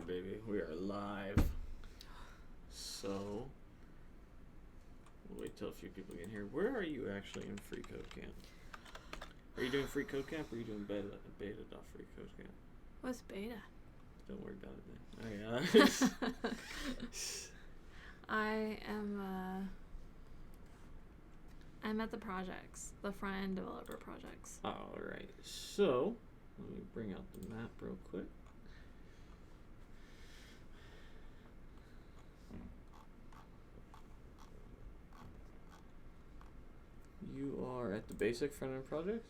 baby. We are live. So, we'll wait till a few people get here. Where are you actually in Free Code Camp? Are you doing Free Code Camp or are you doing beta.free code camp? What's beta? Don't worry about it then. I am, I'm at the projects, the front-end developer projects. Alright, so, let me bring out the map real quick. You are at the basic front-end projects?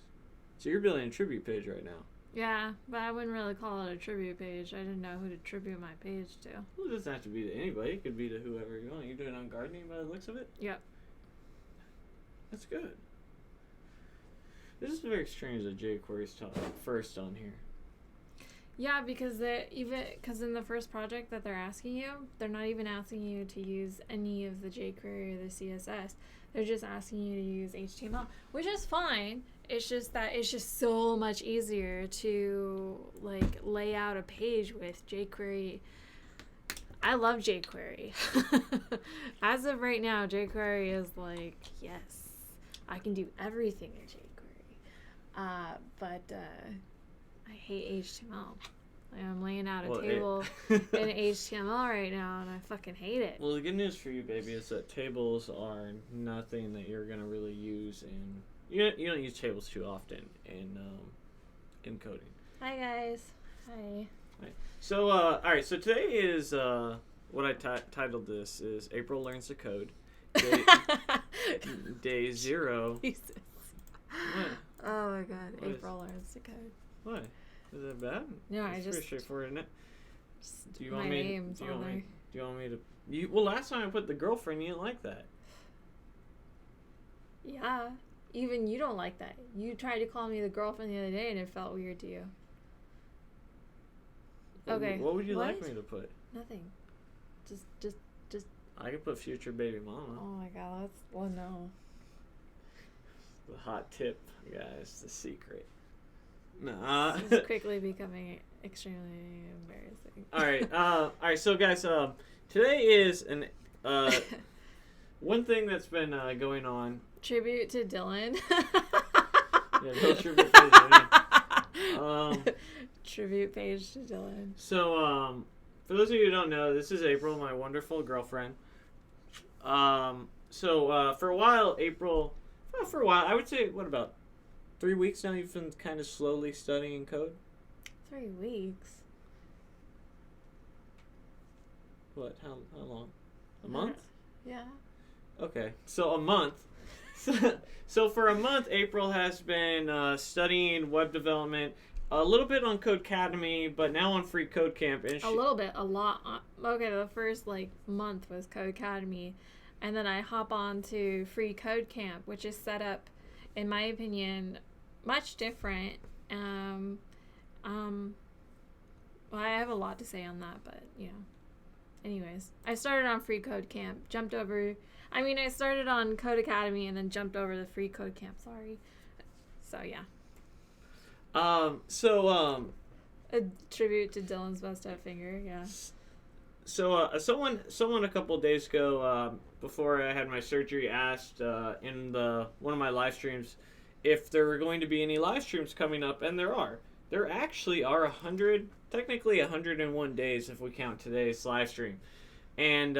So you're building a tribute page right now. Yeah, but I wouldn't really call it a tribute page. I didn't know who to tribute my page to. Well, it doesn't have to be to anybody. It could be to whoever you want. You doing it on gardening by the looks of it? Yep. That's good. This is very strange that jQuery's first on here. Yeah, because in the first project that they're asking you, they're not even asking you to use any of the jQuery or the CSS. They're just asking you to use HTML, which is fine. It's just that it's just so much easier to like lay out a page with jQuery. I love jQuery. As of right now, jQuery is like, yes, I can do everything in jQuery. But I hate HTML. Like, I'm laying out a table in HTML right now, and I fucking hate it. Well, the good news for you, baby, is that tables are nothing that you're gonna really use in. You don't use tables too often in coding. Hi guys. Hi. Right. So all right. So today is what I titled this is April learns to code. Day 0. Jesus. What? Oh my god. What April learns to code. What? Is that bad? No, it's pretty straightforward, isn't it? Do you want my me? name's Do you on want there. me? Do you want me to? Well, last time I put the girlfriend, you didn't like that. Yeah. Even you don't like that. You tried to call me the girlfriend the other day, and it felt weird to you. Okay. What would you like me to put? Nothing. Just. I could put future baby mama. Oh my god, that's no. The hot tip, guys. The secret. Nah. This is quickly becoming extremely embarrassing. All right. So, guys, today is one thing that's been going on. Tribute to Dylan. Yeah, no tribute page. Tribute page to Dylan. So, for those of you who don't know, this is April, my wonderful girlfriend. For a while, April. Well, for a while, I would say, what about 3 weeks now? You've been kind of slowly studying code. 3 weeks. What? How long? A month? Yeah. Okay, so a month. So for a month, April has been studying web development, a little bit on Codecademy, but now on Free Code Camp. And A little bit, a lot. Okay, the first month was Codecademy, and then I hop on to Free Code Camp, which is set up, in my opinion, much different. Well, I have a lot to say on that, but anyways, I started on Free Code Camp, I started on Codecademy and then jumped over the Free Code Camp. Sorry. So yeah. A tribute to Dylan's best up finger. Yeah. So someone a couple of days ago, before I had my surgery, asked in one of my live streams if there were going to be any live streams coming up, and there are. There actually are technically 101 days if we count today's live stream, and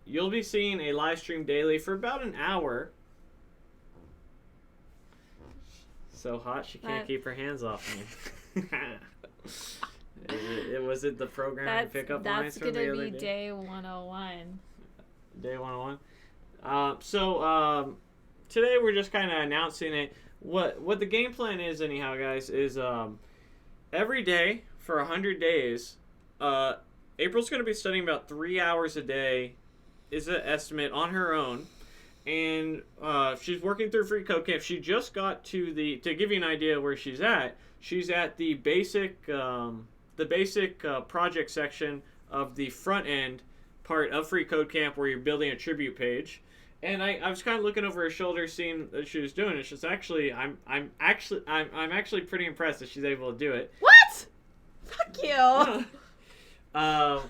you'll be seeing a live stream daily for about an hour. So hot she can't keep her hands off me. Was it the program pickup lines from the other day? That's going to be day 101. Day 101. Today we're just kind of announcing it. What the game plan is, anyhow, guys, is every day for 100 days, April's going to be studying about 3 hours a day, is an estimate, on her own. And she's working through Free Code Camp. She just got to give you an idea where she's at the basic project section of the front end part of Free Code Camp, where you're building a tribute page. And I was kind of looking over her shoulder, seeing that she was doing it. She's actually, I'm actually pretty impressed that she's able to do it. What? Fuck you. Uh,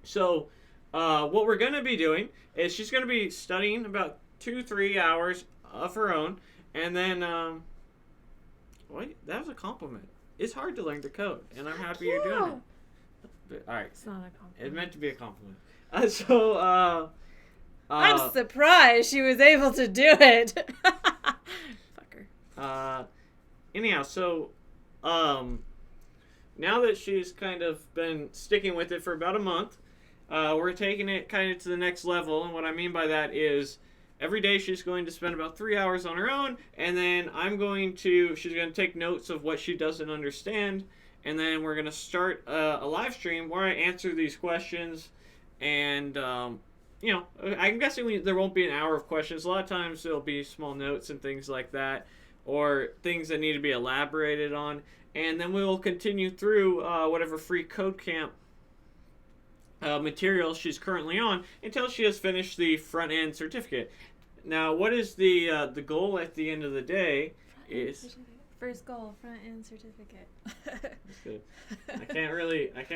so, what we're going to be doing is she's going to be studying about 2-3 hours of her own. And then, wait, that was a compliment. It's hard to learn to code, and I'm happy you're doing it. But, all right. It's not a compliment. It's meant to be a compliment. I'm surprised she was able to do it. Fucker. Anyhow, so, now that she's kind of been sticking with it for about a month, we're taking it kind of to the next level. And what I mean by that is every day she's going to spend about 3 hours on her own. And then she's going to take notes of what she doesn't understand. And then we're going to start a live stream where I answer these questions. And, I'm guessing there won't be an hour of questions. A lot of times there'll be small notes and things like that, or things that need to be elaborated on. And then we will continue through whatever free code camp material she's currently on until she has finished the front end certificate. Now, what is the goal at the end of the day? First goal, front end certificate. That's good. I can't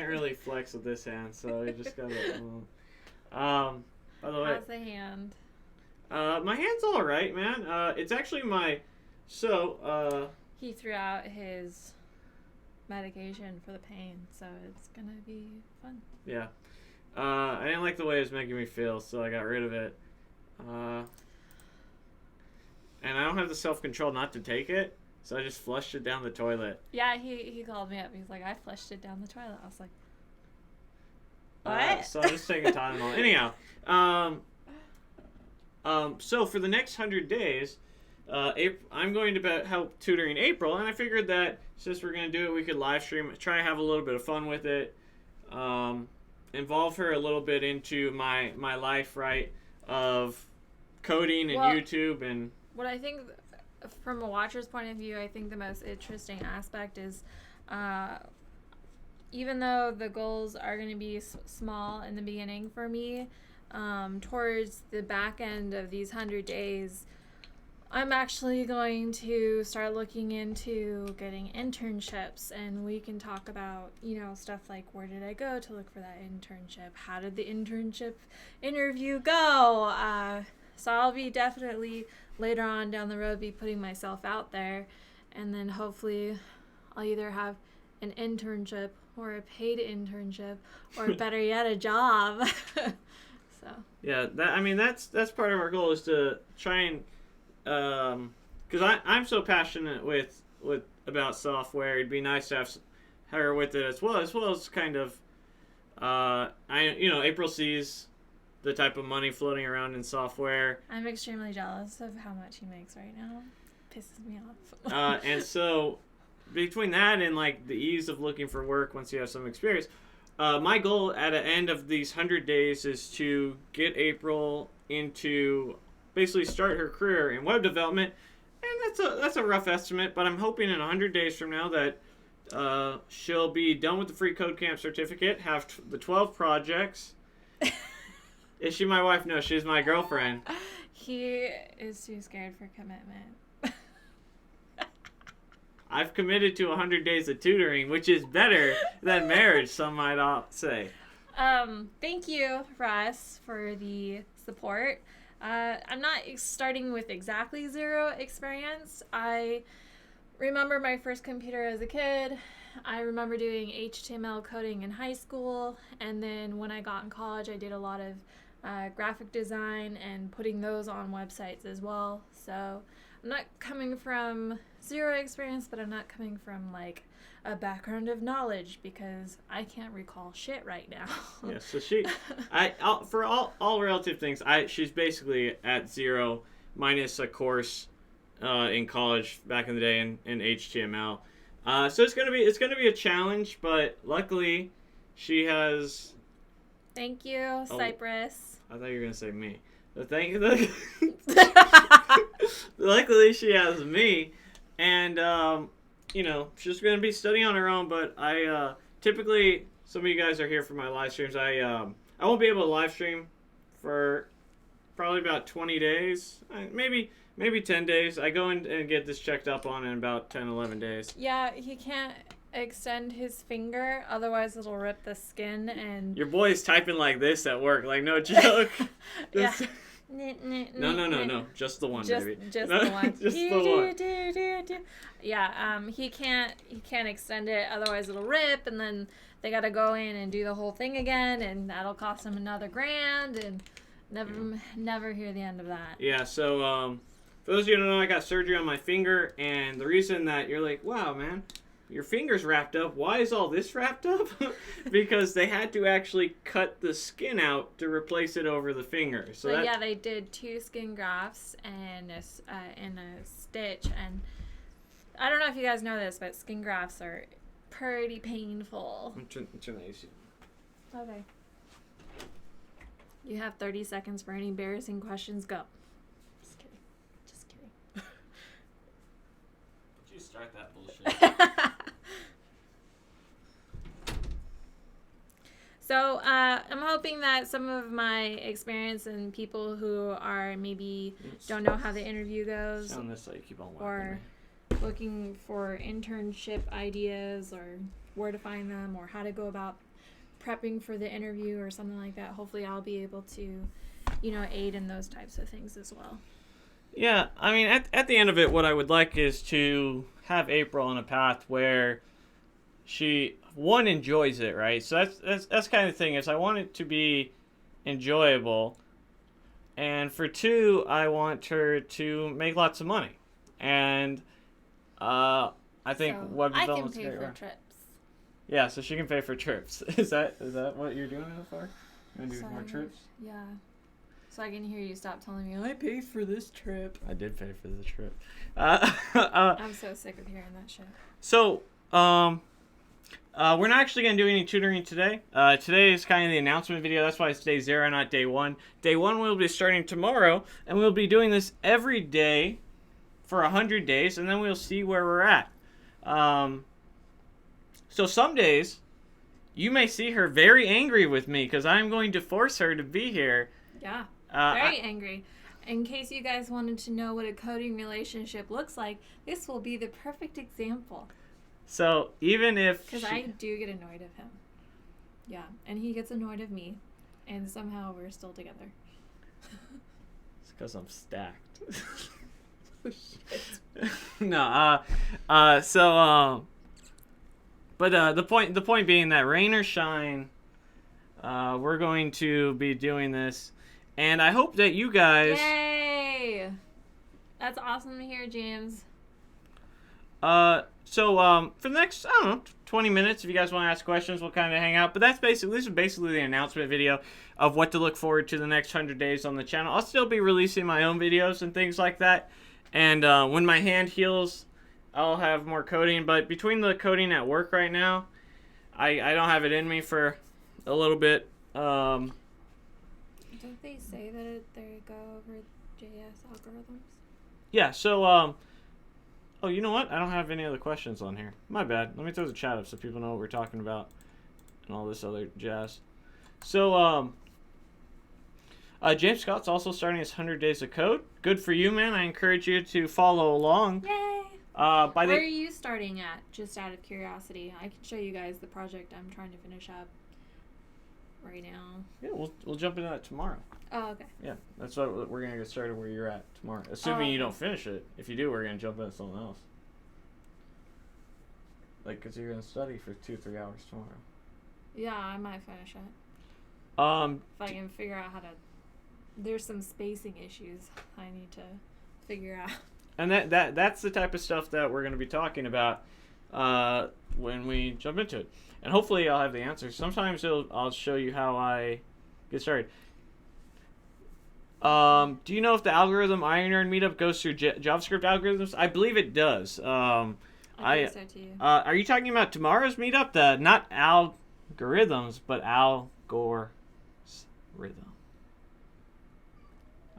really flex with this hand, so you just gotta. By the way, how's the hand? My hand's all right, man. It's actually He threw out his medication for the pain, so it's gonna be fun. Yeah. I didn't like the way it was making me feel, so I got rid of it. And I don't have the self-control not to take it, so I just flushed it down the toilet. Yeah, he called me up. He's like, I flushed it down the toilet. I was like, what? So I'm just taking Tylenol. Anyhow, so for the next 100 days, I'm going to help tutoring April, and I figured that since we're going to do it, we could live stream it, try and have a little bit of fun with it, involve her a little bit into my life, right, of coding and YouTube. And what I think, from a watcher's point of view, I think the most interesting aspect is, even though the goals are going to be small in the beginning for me, towards the back end of these 100 days, I'm actually going to start looking into getting internships, and we can talk about, stuff like, where did I go to look for that internship? How did the internship interview go? So I'll be definitely later on down the road be putting myself out there, and then hopefully I'll either have an internship or a paid internship, or better yet, a job. So yeah, that's part of our goal, is to try and because I'm so passionate with about software. It'd be nice to have her with it as well as kind of April sees the type of money floating around in software. I'm extremely jealous of how much he makes right now. Pisses me off. And so between that and like the ease of looking for work once you have some experience, my goal at the end of these 100 days is to get April into basically start her career in web development. And that's a rough estimate, but I'm hoping in 100 days from now that she'll be done with the free code camp certificate, have the 12 projects. Is she my wife? No, she's my girlfriend. He is too scared for commitment. I've committed to 100 days of tutoring, which is better than marriage, some might say. Thank you, Russ, for the support. I'm not starting with exactly zero experience. I remember my first computer as a kid. I remember doing HTML coding in high school, and then when I got in college, I did a lot of graphic design and putting those on websites as well. So I'm not coming from zero experience, but I'm not coming from like a background of knowledge, because I can't recall shit right now. Yeah, so for all relative things, she's basically at zero minus a course in college back in the day in HTML. So it's gonna be a challenge, but luckily she has. Thank you, Cypress. I thought you were gonna say me. But luckily she has me, and she's gonna be studying on her own. But I typically, some of you guys are here for my live streams. I won't be able to live stream for probably about 20 days, maybe 10 days. I go in and get this checked up on in about 10, 11 days. Yeah, he can't. extend his finger, otherwise it'll rip the skin and. Your boy's typing like this at work, like no joke. Yeah. No. Just the one, baby. Just the one. Just the one. Yeah. He can't extend it, otherwise it'll rip, and then they gotta go in and do the whole thing again, and that'll cost him another $1,000, and never hear the end of that. Yeah. So for those of you who don't know, I got surgery on my finger, and the reason that you're like, wow, man, your finger's wrapped up. Why is all this wrapped up? Because they had to actually cut the skin out to replace it over the finger. So yeah, they did 2 skin grafts and a stitch. And I don't know if you guys know this, but skin grafts are pretty painful. Turn that AC. Okay. You have 30 seconds for any embarrassing questions. Go. Just kidding. Did you start that bullshit? So I'm hoping that some of my experience and people who are maybe don't know how the interview goes, Sound this like keep on or looking for internship ideas, or where to find them, or how to go about prepping for the interview or something like that. Hopefully I'll be able to, aid in those types of things as well. Yeah, I mean, at the end of it, what I would like is to have April on a path where she, one, enjoys it, right? So that's kind of the thing, is I want it to be enjoyable, and for 2, I want her to make lots of money, and I think web development's I can pay for right. trips. Yeah, so she can pay for trips. Is that what you're doing it for? You want to do more trips? Yeah. So I can hear you stop telling me, I paid for this trip. I did pay for the trip. I'm so sick of hearing that shit. So, we're not actually going to do any tutoring today. Today is kind of the announcement video. That's why it's day 0, not day 1. Day 1 will be starting tomorrow, and we'll be doing this every day for 100 days, and then we'll see where we're at. So some days, you may see her very angry with me, because I'm going to force her to be here. Yeah, very angry. In case you guys wanted to know what a coding relationship looks like, this will be the perfect example. So even if... Because I do get annoyed of him. Yeah, and he gets annoyed of me. And somehow we're still together. It's because I'm stacked. Shit. No, but the point being that rain or shine, we're going to be doing this, and I hope that you guys... Yay! That's awesome to hear, James. So for the next, I don't know, 20 minutes, if you guys want to ask questions, we'll kind of hang out. But this is basically the announcement video of what to look forward to the next 100 days on the channel. I'll still be releasing my own videos and things like that. And when my hand heals, I'll have more coding. But between the coding at work right now, I don't have it in me for a little bit. Don't they say that they go over JS algorithms? Yeah, so, oh, you know what? I don't have any other questions on here. My bad. Let me throw the chat up so people know what we're talking about and all this other jazz. So, James Scott's also starting his 100 Days of Code. Good for you, man. I encourage you to follow along. Yay! Where are you starting at, just out of curiosity? I can show you guys the project I'm trying to finish up right now. Yeah, we'll jump into that tomorrow. Oh, okay. Yeah, that's what we're going to get started where you're at tomorrow. Assuming you don't finish it. If you do, we're going to jump into something else. Like, because you're going to study for 2-3 hours tomorrow. Yeah, I might finish it. If I can figure out how to... There's some spacing issues I need to figure out. And that's the type of stuff that we're going to be talking about when we jump into it. And hopefully I'll have the answers. Sometimes I'll show you how I get started. Do you know if the algorithm Iron Nerd meetup goes through JavaScript algorithms? I believe it does. I think so too. Are you talking about tomorrow's meetup? Not algorithms, but Algorithm.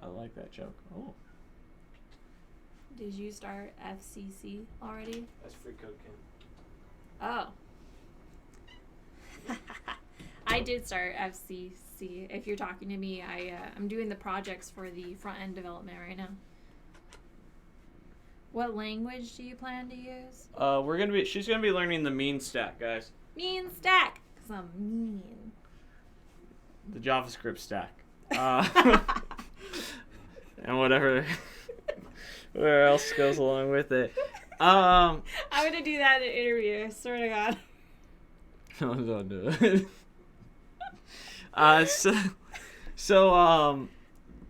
I like that joke. Oh. Did you start FCC already? That's free code camp. Oh. I did start FCC. If you're talking to me, I'm doing the projects for the front end development right now. What language do you plan to use? She's gonna be learning the mean stack, guys. Mean stack, cause I'm mean. The JavaScript stack. And whatever else goes along with it. I'm gonna do that in an interview. I swear to God. No, don't do it.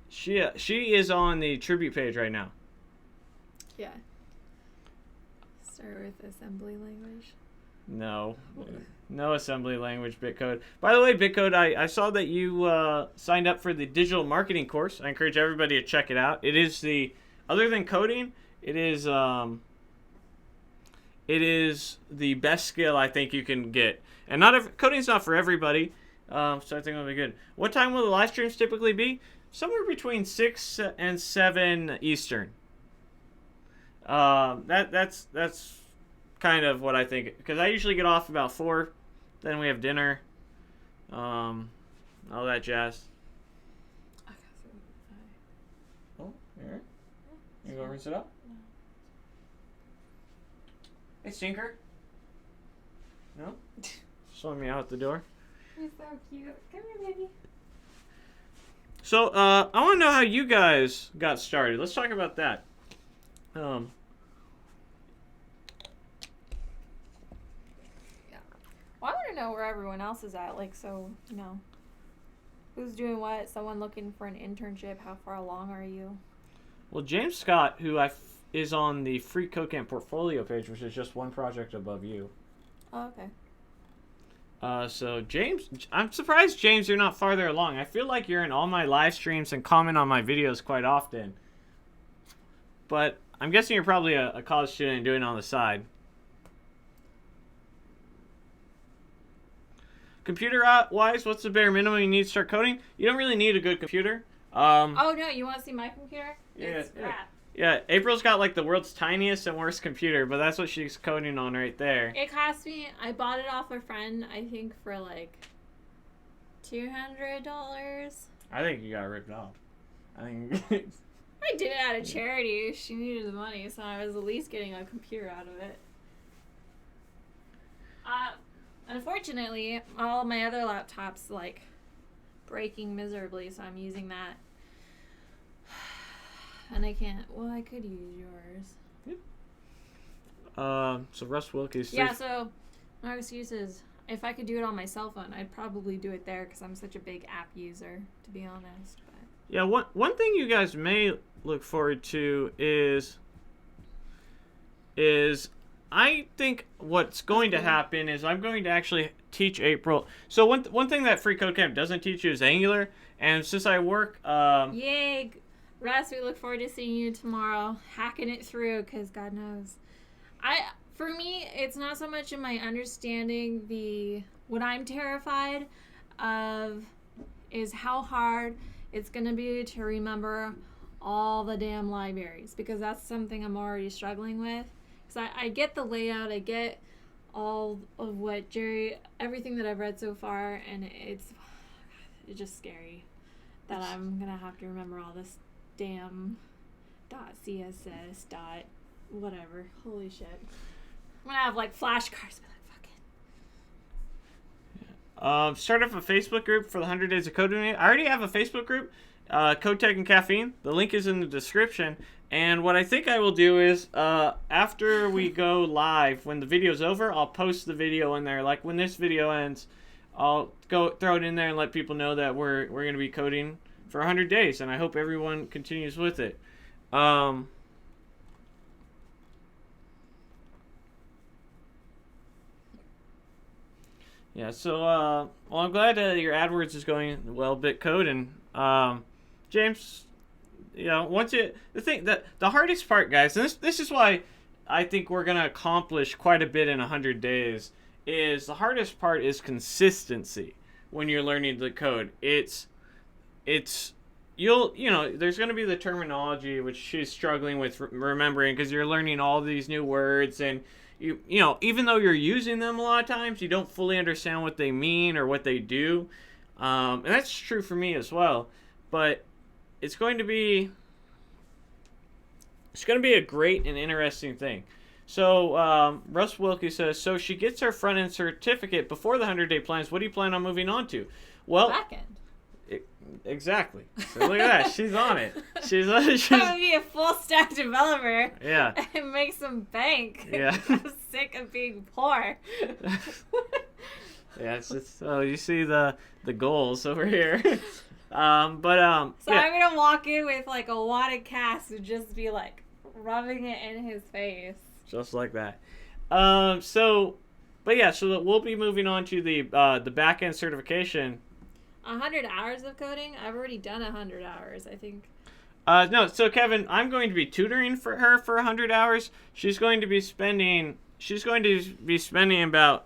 She is on the tribute page right now. Yeah. Start with assembly language. No assembly language, Bitcode. By the way, Bitcode, I saw that you signed up for the digital marketing course. I encourage everybody to check it out. It is other than coding, it is the best skill I think you can get. And coding's not for everybody, so I think it'll be good. What time will the live streams typically be? Somewhere between 6 and 7 Eastern. That's kind of what I think, because I usually get off about 4, then we have dinner, all that jazz. Oh, here. You go rinse it up? No. Hey, stinker. No? Swung me out the door. You're so cute. Come here, baby. So, I want to know how you guys got started. Let's talk about that. Yeah. Well, I want to know where everyone else is at. Like, so, who's doing what? Someone looking for an internship. How far along are you? Well, James Scott, who is on the Free Codecamp portfolio page, which is just one project above you. Oh, okay. So James, I'm surprised, James, you're not farther along. I feel like you're in all my live streams and comment on my videos quite often. But I'm guessing you're probably a college student and doing it on the side. Computer-wise, what's the bare minimum you need to start coding? You don't really need a good computer. Oh, no, you want to see my computer? Yeah, It's crap. Yeah, April's got like the world's tiniest and worst computer, but that's what she's coding on right there. It cost me, I bought it off a friend, I think for like $200. I think you got ripped off. I think I did it out of charity. She needed the money, so I was at least getting a computer out of it. Unfortunately, all my other laptops like breaking miserably, so I'm using that. And I can't. Well, I could use yours. So Russ Wilkes. Yeah. So my excuse is, if I could do it on my cell phone, I'd probably do it there because I'm such a big app user, to be honest. But yeah, one thing you guys may look forward to is I think what's going to happen is I'm going to actually teach April. So one thing that Free Codecamp doesn't teach you is Angular, and since I work, yay, Russ, we look forward to seeing you tomorrow, hacking it through, because God knows. For me, it's not so much in my understanding what I'm terrified of is how hard it's going to be to remember all the damn libraries, because that's something I'm already struggling with. Because I get the layout, I get all of what everything that I've read so far, and it's just scary that I'm going to have to remember all this damn .css, whatever. Holy shit. I'm going to have like flashcards. Start up a Facebook group for the 100 Days of Coding. I already have a Facebook group, Code Tech and Caffeine. The link is in the description. And what I think I will do is, after we go live, when the video's over, I'll post the video in there. Like when this video ends, I'll go throw it in there and let people know that we're going to be coding for 100 days. And I hope everyone continues with it. Yeah, so, well, I'm glad your AdWords is going well, Bitcode, and, James, the hardest part, guys, and this is why I think we're going to accomplish quite a bit in 100 days, is the hardest part is consistency when you're learning the code. There's going to be the terminology, which she's struggling with remembering, because you're learning all these new words, and even though you're using them a lot of times, you don't fully understand what they mean or what they do. And that's true for me as well. But it's going to be It's going to be a great and interesting thing. So Russ Wilkie says, so she gets her front end certificate before the 100-day plans. What do you plan on moving on to? Well, Back end. Exactly. So look at that. She's on it. She's I'm gonna be a full stack developer. Yeah. And make some bank. Yeah. I'm sick of being poor. Yeah, so you see the goals over here. So I'm gonna walk in with like a wad of cast and just be like rubbing it in his face. Just like that. So we'll be moving on to the back end certification. 100 hours of coding? I've already done 100 hours, I think. No, so Kevin, I'm going to be tutoring for her for 100 hours. She's going to be spending about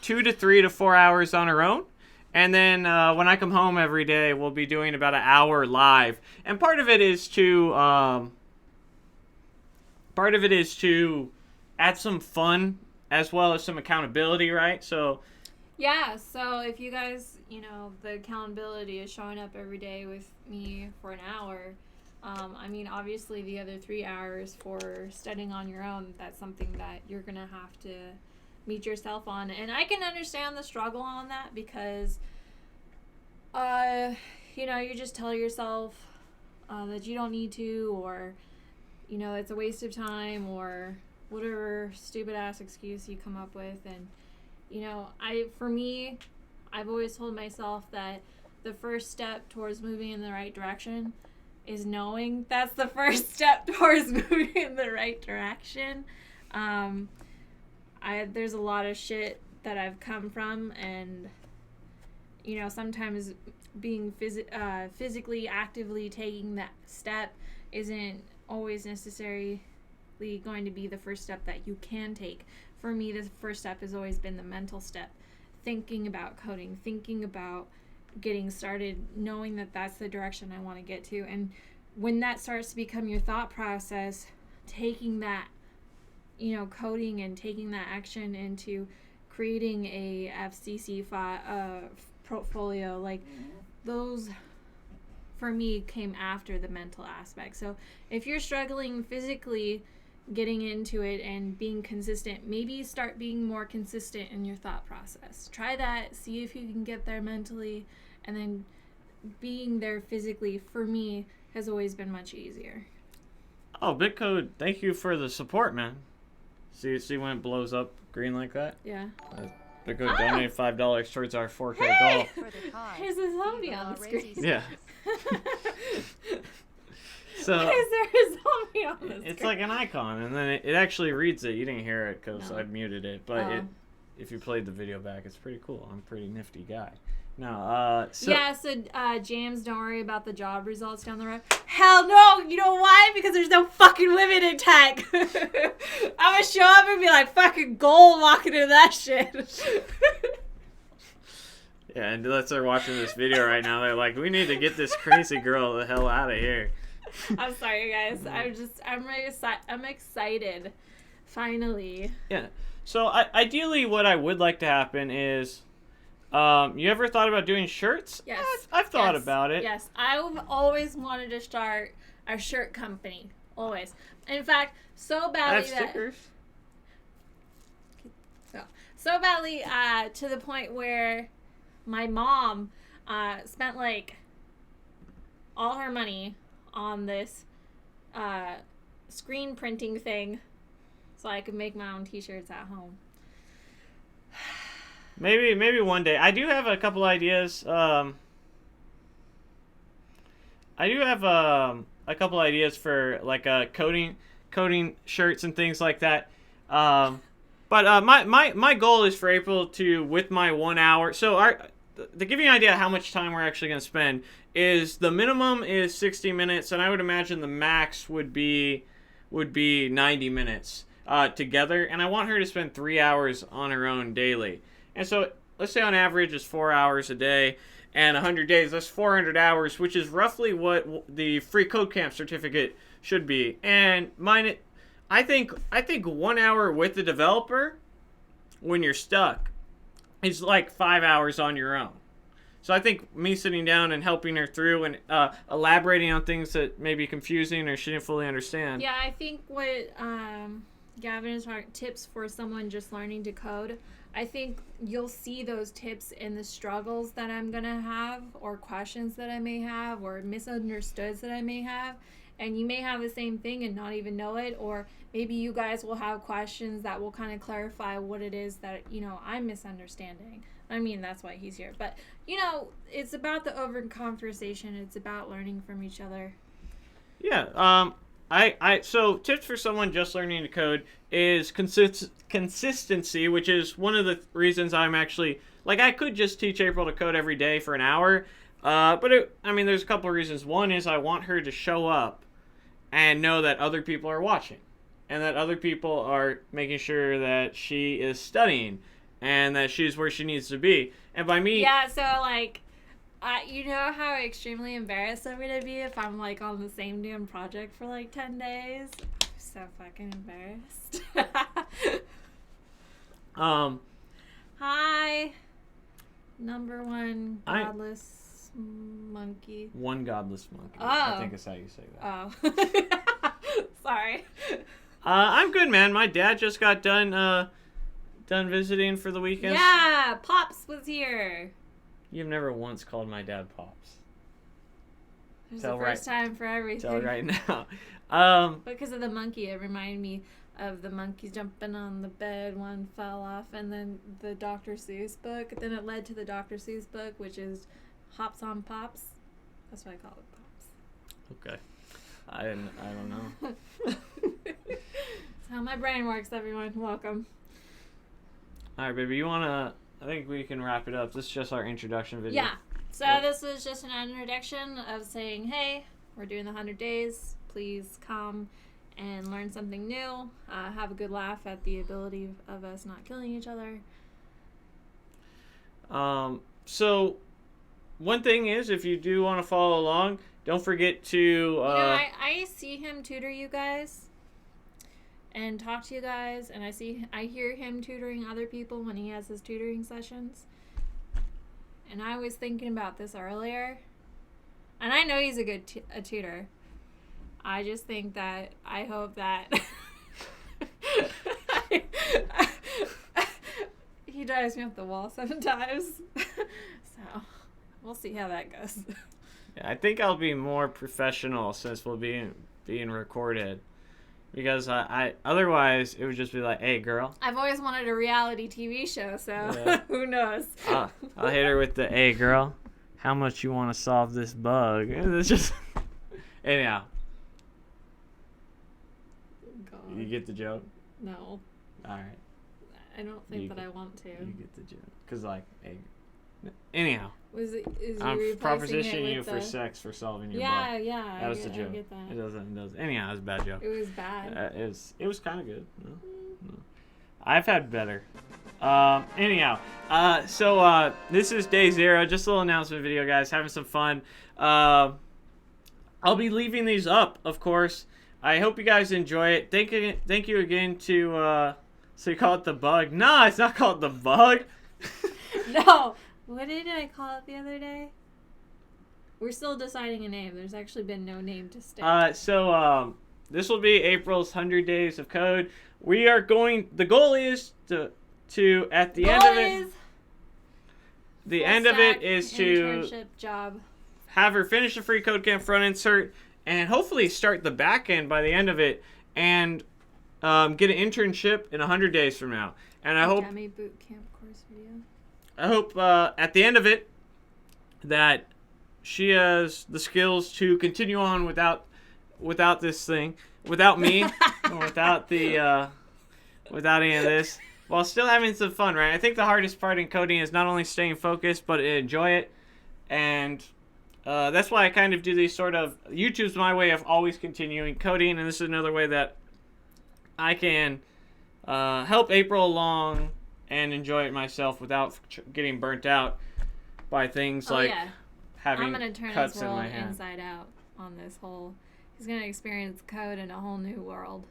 2 to 3 to 4 hours on her own. And then when I come home every day, we'll be doing about an hour live. And part of it is to add some fun as well as some accountability, right? So yeah, so if you guys, the accountability is showing up every day with me for an hour. Obviously the other 3 hours for studying on your own, that's something that you're going to have to meet yourself on. And I can understand the struggle on that because, you just tell yourself that you don't need to, or, it's a waste of time, or whatever stupid ass excuse you come up with. And I've always told myself that the first step towards moving in the right direction is knowing that's the first step towards moving in the right direction. There's a lot of shit that I've come from, and sometimes being physically actively taking that step isn't always necessarily going to be the first step that you can take. For me, the first step has always been the mental step. Thinking about coding, thinking about getting started, knowing that that's the direction I want to get to. And when that starts to become your thought process, taking that, coding and taking that action into creating a FCC portfolio, like those for me came after the mental aspect. So if you're struggling physically getting into it and being consistent, maybe start being more consistent in your thought process. Try that, see if you can get there mentally, and then being there physically, for me, has always been much easier. Oh, Bitcode, thank you for the support, man. See when it blows up green like that? Yeah. Bitcode donated $5 towards our 4K hey! goal. There's a zombie on the screen. Yeah. So why is there a zombie on the screen? It's like an icon, and then it actually reads it. You didn't hear it because No. I muted it, but if you played the video back, it's pretty cool. I'm a pretty nifty guy. No, James, don't worry about the job results down the road. Hell no! You know why? Because there's no fucking women in tech. I'm gonna show up and be like fucking gold walking into that shit. Yeah, and unless they're watching this video right now, they're like, we need to get this crazy girl the hell out of here. I'm sorry, guys. I'm excited. Finally. Yeah. So ideally, what I would like to happen is, you ever thought about doing shirts? Yes. I've thought about it. Yes, I've always wanted to start a shirt company. Always. In fact, so badly I have stickers. So badly to the point where my mom spent like all her money on this screen printing thing so I could make my own t-shirts at home. Maybe one day. I do have a couple ideas. I do have a couple ideas for like coding shirts and things like that. But my goal is for April to, with my 1 hour. So to give you an idea of how much time we're actually going to spend, is the minimum is 60 minutes, and I would imagine the max would be 90 minutes together. And I want her to spend 3 hours on her own daily. And so let's say on average is 4 hours a day, and 100 days, that's 400 hours, which is roughly what the free code camp certificate should be. And mine, I think 1 hour with the developer when you're stuck is like 5 hours on your own. So I think me sitting down and helping her through and elaborating on things that may be confusing or she didn't fully understand. Yeah, I think what Gavin is talking tips for someone just learning to code. I think you'll see those tips in the struggles that I'm gonna have, or questions that I may have, or misunderstoods that I may have. And you may have the same thing and not even know it, or maybe you guys will have questions that will kind of clarify what it is that, I'm misunderstanding. I mean, that's why he's here. But, it's about the open conversation. It's about learning from each other. Yeah. So tips for someone just learning to code is consistency, which is one of the reasons I'm actually, I could just teach April to code every day for an hour. But there's a couple of reasons. One is I want her to show up and know that other people are watching and that other people are making sure that she is studying and that she's where she needs to be. And by me... Yeah, so, you know how extremely embarrassed I'm going to be if I'm, on the same damn project for, 10 days? I'm so fucking embarrassed. Hi. Number one godless... monkey. One godless monkey. Oh. I think is how you say that. Oh. Sorry. I'm good, man. My dad just got done visiting for the weekend. Yeah, Pops was here. You've never once called my dad Pops. There's a first time for everything. Tell right now. Because of the monkey, it reminded me of the monkeys jumping on the bed. One fell off, and then the Dr. Seuss book. Then it led to the Dr. Seuss book, which is Hops on Pops. That's what I call it, Pops. Okay. I don't know. That's how my brain works, everyone. Welcome. All right, baby. I think we can wrap it up. This is just our introduction video. Yeah. So this was just an introduction of saying, hey, we're doing the 100 days. Please come and learn something new. Have a good laugh at the ability of us not killing each other. So... One thing is, if you do want to follow along, don't forget to... I see him tutor you guys and talk to you guys, and I hear him tutoring other people when he has his tutoring sessions. And I was thinking about this earlier, and I know he's a good tutor. I just think that I hope that he drives me up the wall sometimes. So... we'll see how that goes. Yeah, I think I'll be more professional since we'll be being recorded. Because I otherwise, it would just be like, hey, girl. I've always wanted a reality TV show, so who knows? I'll hit her with the, hey, girl, how much you want to solve this bug? And it's just... Anyhow. God. You get the joke? No. All right. I don't think that I want to. You get the joke. Because, hey... Anyhow. I'm propositioning you for sex for solving your bug. Yeah. That was the joke. I get that. It doesn't. Anyhow, it was a bad joke. It was bad. It was kind of good. No. I've had better. Anyhow. So this is day 0. Just a little announcement video, guys. Having some fun. I'll be leaving these up, of course. I hope you guys enjoy it. Thank you again to. So you call it the bug? No, it's not called the bug. No. What did I call it the other day? We're still deciding a name. There's actually been no name to stick. So this will be April's 100 Days of Code. We are going... The goal is to at the end of it... The end of it is to... Internship job. Have her finish the free code camp front end cert and hopefully start the back end by the end of it and get an internship in 100 days from now. And I hope... Dummy boot camp course video. I hope at the end of it that she has the skills to continue on without this thing, without me, or without any of this, while still having some fun, right? I think the hardest part in coding is not only staying focused, but enjoy it. And that's why I kind of do these sort of... YouTube's my way of always continuing coding, and this is another way that I can help April along and enjoy it myself without getting burnt out by things having I'm gonna turn cuts his in world my hand. inside out on this whole... He's gonna experience code in a whole new world.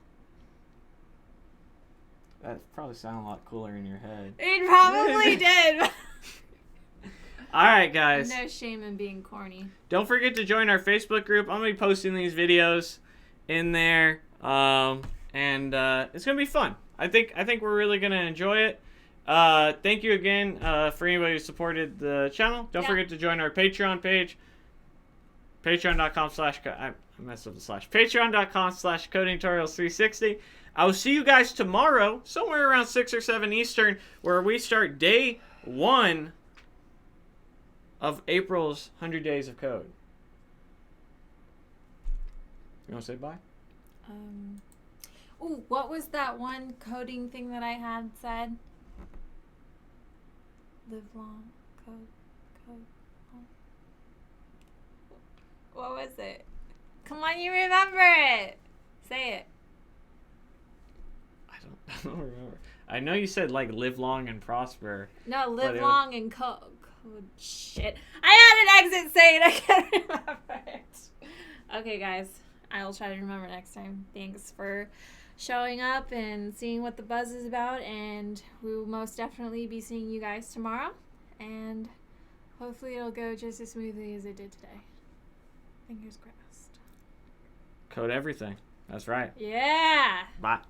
That probably sounded a lot cooler in your head. It probably did. All right, guys. No shame in being corny. Don't forget to join our Facebook group. I'm gonna be posting these videos in there, and it's gonna be fun. I think we're really gonna enjoy it. Thank you again for anybody who supported the channel. Don't forget to join our Patreon page. Patreon.com/codingtutorials360. I will see you guys tomorrow, somewhere around 6 or 7 Eastern, where we start day 1 of April's 100 Days of Code. You want to say bye? Ooh, what was that one coding thing that I had said? Live long, code. What was it? Come on, you remember it. Say it. I don't remember. I know you said like live long and prosper. No, live long and code. Shit. I had an exit saying I can't remember it. Okay, guys. I will try to remember next time. Thanks for showing up and seeing what the buzz is about. And we will most definitely be seeing you guys tomorrow. And hopefully it'll go just as smoothly as it did today. Fingers crossed. Code everything. That's right. Yeah. Bye.